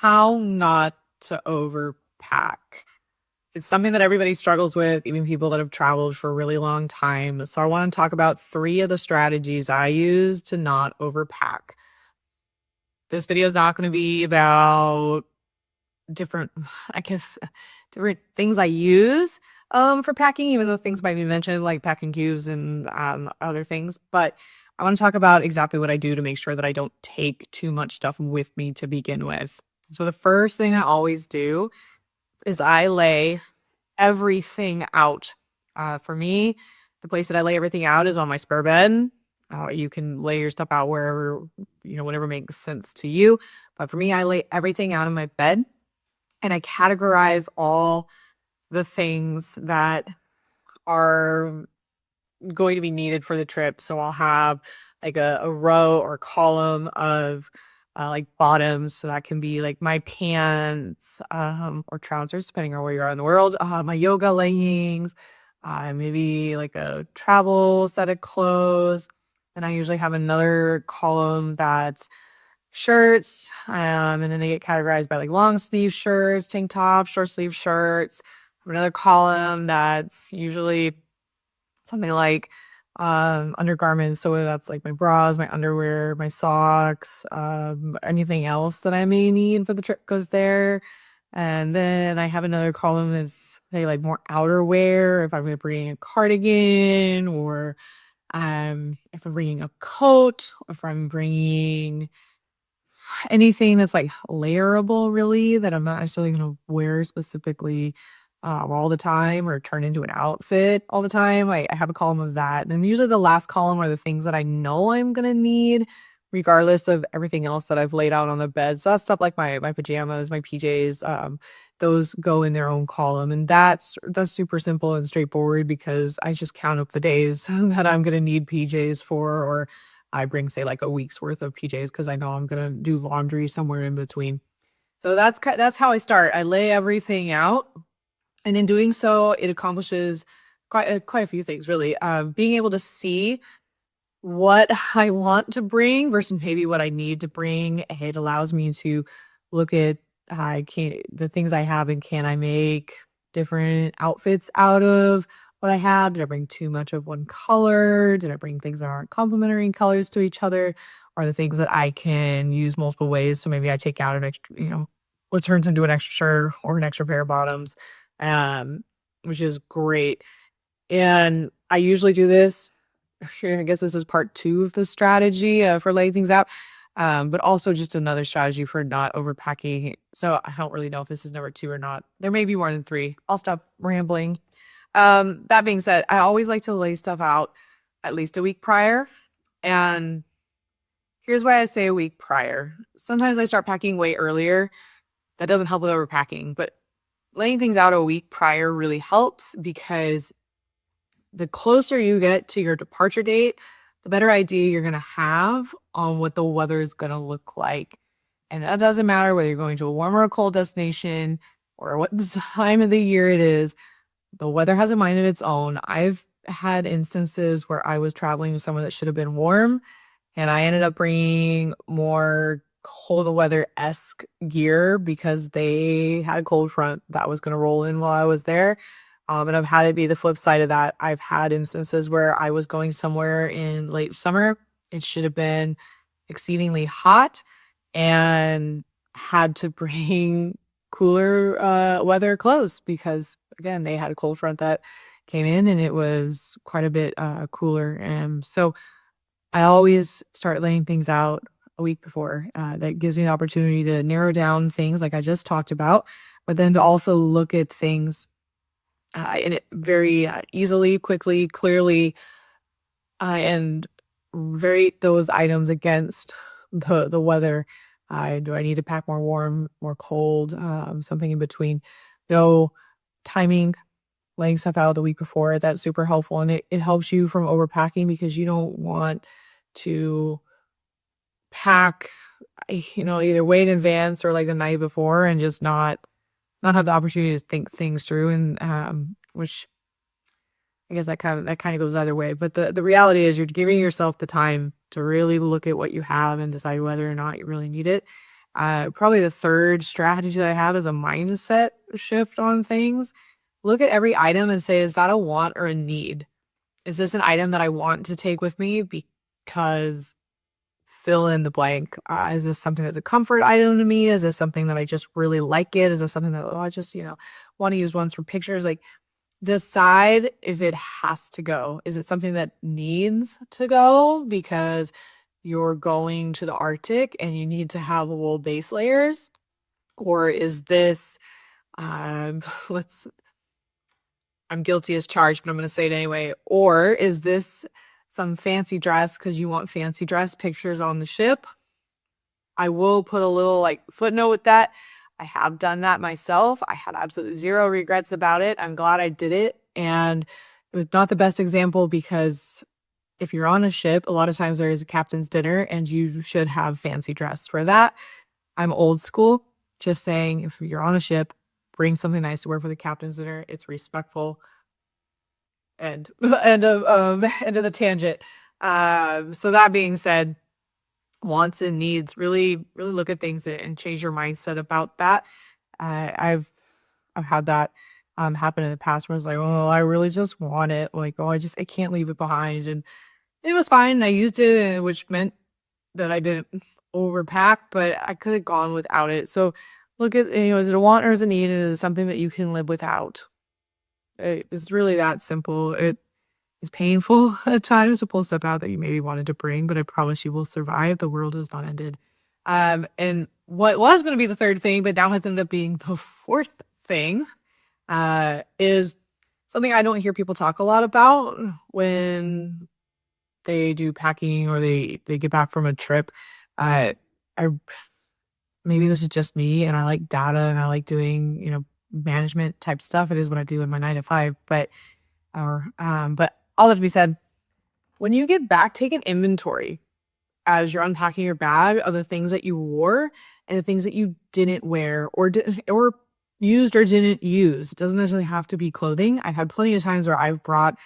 how not to overpack. It's something that everybody struggles with, even people that have traveled for a really long time. So I want to talk about 3 of the strategies I use to not overpack. This video is not going to be about different, I guess, different things I use for packing, even though things might be mentioned like packing cubes and other things. But I want to talk about exactly what I do to make sure that I don't take too much stuff with me to begin with. So the first thing I always do is I lay everything out. For me, the place that I lay everything out is on my spare bed. You can lay your stuff out wherever, whatever makes sense to you. But for me, I lay everything out on my bed and I categorize all the things that are going to be needed for the trip. So I'll have like a row or column of like bottoms. So that can be like my pants or trousers, depending on where you are in the world. My yoga leggings, maybe like a travel set of clothes. And I usually have another column that's shirts. And then they get categorized by like long sleeve shirts, tank tops, short sleeve shirts. Another column that's usually something like undergarments. So that's like my bras, my underwear, my socks, anything else that I may need for the trip goes there. And then I have another column that's say like more outerwear if I'm gonna bring a cardigan or if I'm bringing a coat, or if I'm bringing anything that's like layerable really that I'm not necessarily gonna wear specifically all the time or turn into an outfit all the time. I have a column of that. And then usually the last column are the things that I know I'm gonna need regardless of everything else that I've laid out on the bed. So that's stuff like my pajamas, my PJs, those go in their own column. And that's super simple and straightforward because I just count up the days that I'm gonna need PJs for, or I bring, say, like a week's worth of PJs because I know I'm gonna do laundry somewhere in between. So that's how I start. I lay everything out, and in doing so, it accomplishes quite a few things, really. Being able to see what I want to bring versus maybe what I need to bring. It allows me to look at I can the things I have and can I make different outfits out of what I have? Did I bring too much of one color? Did I bring things that aren't complementary colors to each other? Are the things that I can use multiple ways? So maybe I take out an extra, what turns into an extra shirt or an extra pair of bottoms, um, which is great. And I usually do this here. I guess this is part 2 of the strategy for laying things out, but also just another strategy for not overpacking. So I don't really know if this is number 2 or not. There may be more than 3. I'll stop rambling. That being said, I always like to lay stuff out at least a week prior. And here's why I say a week prior. Sometimes I start packing way earlier. That doesn't help with overpacking, but laying things out a week prior really helps because the closer you get to your departure date, the better idea you're going to have on what the weather is going to look like. And that doesn't matter whether you're going to a warm or a cold destination or what time of the year it is. The weather has a mind of its own. I've had instances where I was traveling with someone that should have been warm, and I ended up bringing more cold weather-esque gear because they had a cold front that was going to roll in while I was there. And I've had it be the flip side of that. I've had instances where I was going somewhere in late summer. It should have been exceedingly hot and had to bring cooler weather clothes because again, they had a cold front that came in and it was quite a bit cooler. And so I always start laying things out a week before. That gives me an opportunity to narrow down things like I just talked about, but then to also look at things in it very easily, quickly, clearly, and rate those items against the weather. Do I need to pack more warm, more cold, something in between? No timing, laying stuff out the week before. That's super helpful, and it helps you from overpacking because you don't want to pack, either way in advance or like the night before and just not have the opportunity to think things through, and which I guess that kind of goes either way. But the reality is you're giving yourself the time to really look at what you have and decide whether or not you really need it. Probably the third strategy that I have is a mindset shift on things. Look at every item and say, is that a want or a need? Is this an item that I want to take with me because fill in the blank? Is this something that's a comfort item to me? Is this something that I just really like it? Is this something that, oh, I just, want to use ones for pictures? Like, decide if it has to go. Is it something that needs to go because you're going to the Arctic and you need to have wool base layers? Or is this, let's I'm guilty as charged, but I'm going to say it anyway. Or is this some fancy dress because you want fancy dress pictures on the ship? I will put a little like footnote with that. I have done that myself. I had absolutely zero regrets about it. I'm glad I did it. And it was not the best example because if you're on a ship, a lot of times there is a captain's dinner and you should have fancy dress for that. I'm old school. Just saying, if you're on a ship, bring something nice to wear for the captain's dinner. It's respectful. And end of the tangent. So that being said, wants and needs, really look at things and change your mindset about that. I've had that happen in the past where I was like, oh, I really just want it. Like, oh, I can't leave it behind. And it was fine. I used it, which meant that I didn't overpack, but I could have gone without it. So look at, is it a want or is it a need? And is it something that you can live without? It's really that simple. It is painful at times to pull stuff out that you maybe wanted to bring, but I promise you will survive. The world has not ended. And what was going to be the third thing, but now has ended up being the fourth thing, is something I don't hear people talk a lot about when they do packing or they get back from a trip. I maybe this is just me and I like data and I like doing, management type stuff. It is what I do in my 9 to 5, but all that to be said, when you get back, take an inventory as you're unpacking your bag of the things that you wore and the things that you didn't wear or used or didn't use. It doesn't necessarily have to be clothing. I've had plenty of times where I've brought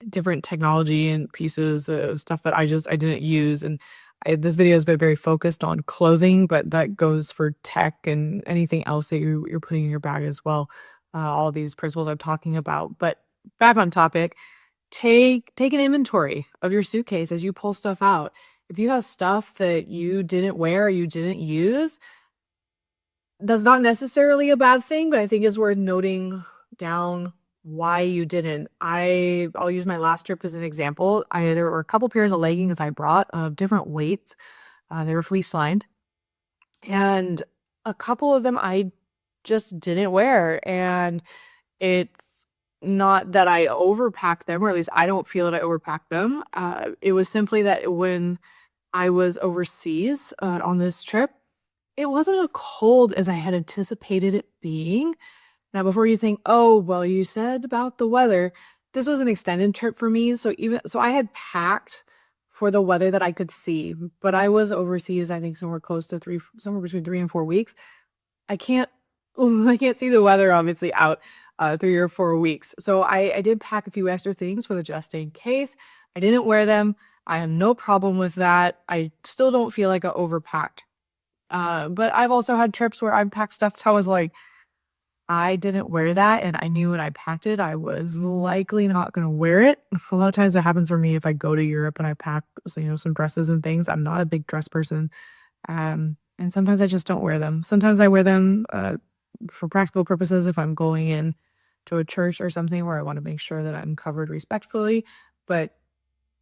different technology and pieces of stuff that I didn't use. And this video has been very focused on clothing, but that goes for tech and anything else that you're putting in your bag as well. All these principles I'm talking about. But back on topic, take an inventory of your suitcase as you pull stuff out. If you have stuff that you didn't wear or you didn't use, that's not necessarily a bad thing, but I think it's worth noting down why you didn't. I'll use my last trip as an example. There were a couple pairs of leggings I brought of different weights. They were fleece lined, and a couple of them I just didn't wear. And it's not that I overpacked them, or at least I don't feel that I overpacked them. It was simply that when I was overseas on this trip, it wasn't as cold as I had anticipated it being. Now, before you think, oh, well, you said about the weather, this was an extended trip for me. So I had packed for the weather that I could see, but I was overseas, I think somewhere between 3 and 4 weeks. I can't see the weather obviously out 3 or 4 weeks. So I did pack a few extra things for the just in case. I didn't wear them. I have no problem with that. I still don't feel like I overpacked. But I've also had trips where I've packed stuff. So I was like, I didn't wear that, and I knew when I packed it, I was likely not going to wear it. A lot of times that happens for me if I go to Europe and I pack, some dresses and things. I'm not a big dress person. And sometimes I just don't wear them. Sometimes I wear them for practical purposes if I'm going in to a church or something where I want to make sure that I'm covered respectfully. But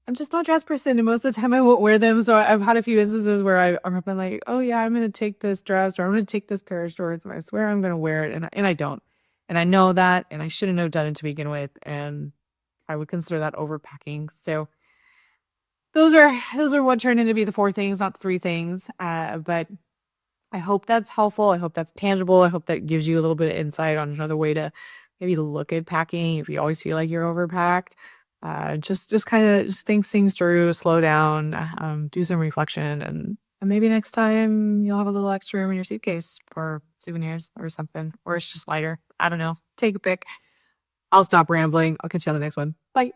I'm just not a dress person, and most of the time I won't wear them. So I've had a few instances where I've been like, oh yeah, I'm going to take this dress or I'm going to take this pair of shorts and I swear I'm going to wear it. And I don't. And I know that, and I shouldn't have done it to begin with. And I would consider that overpacking. So those are what turned into be the 4 things, not the 3 things. But I hope that's helpful. I hope that's tangible. I hope that gives you a little bit of insight on another way to maybe look at packing if you always feel like you're overpacked. Just kind of think things through, slow down, do some reflection, and maybe next time you'll have a little extra room in your suitcase for souvenirs or something, or it's just lighter. I don't know. Take a pick. I'll stop rambling. I'll catch you on the next one. Bye.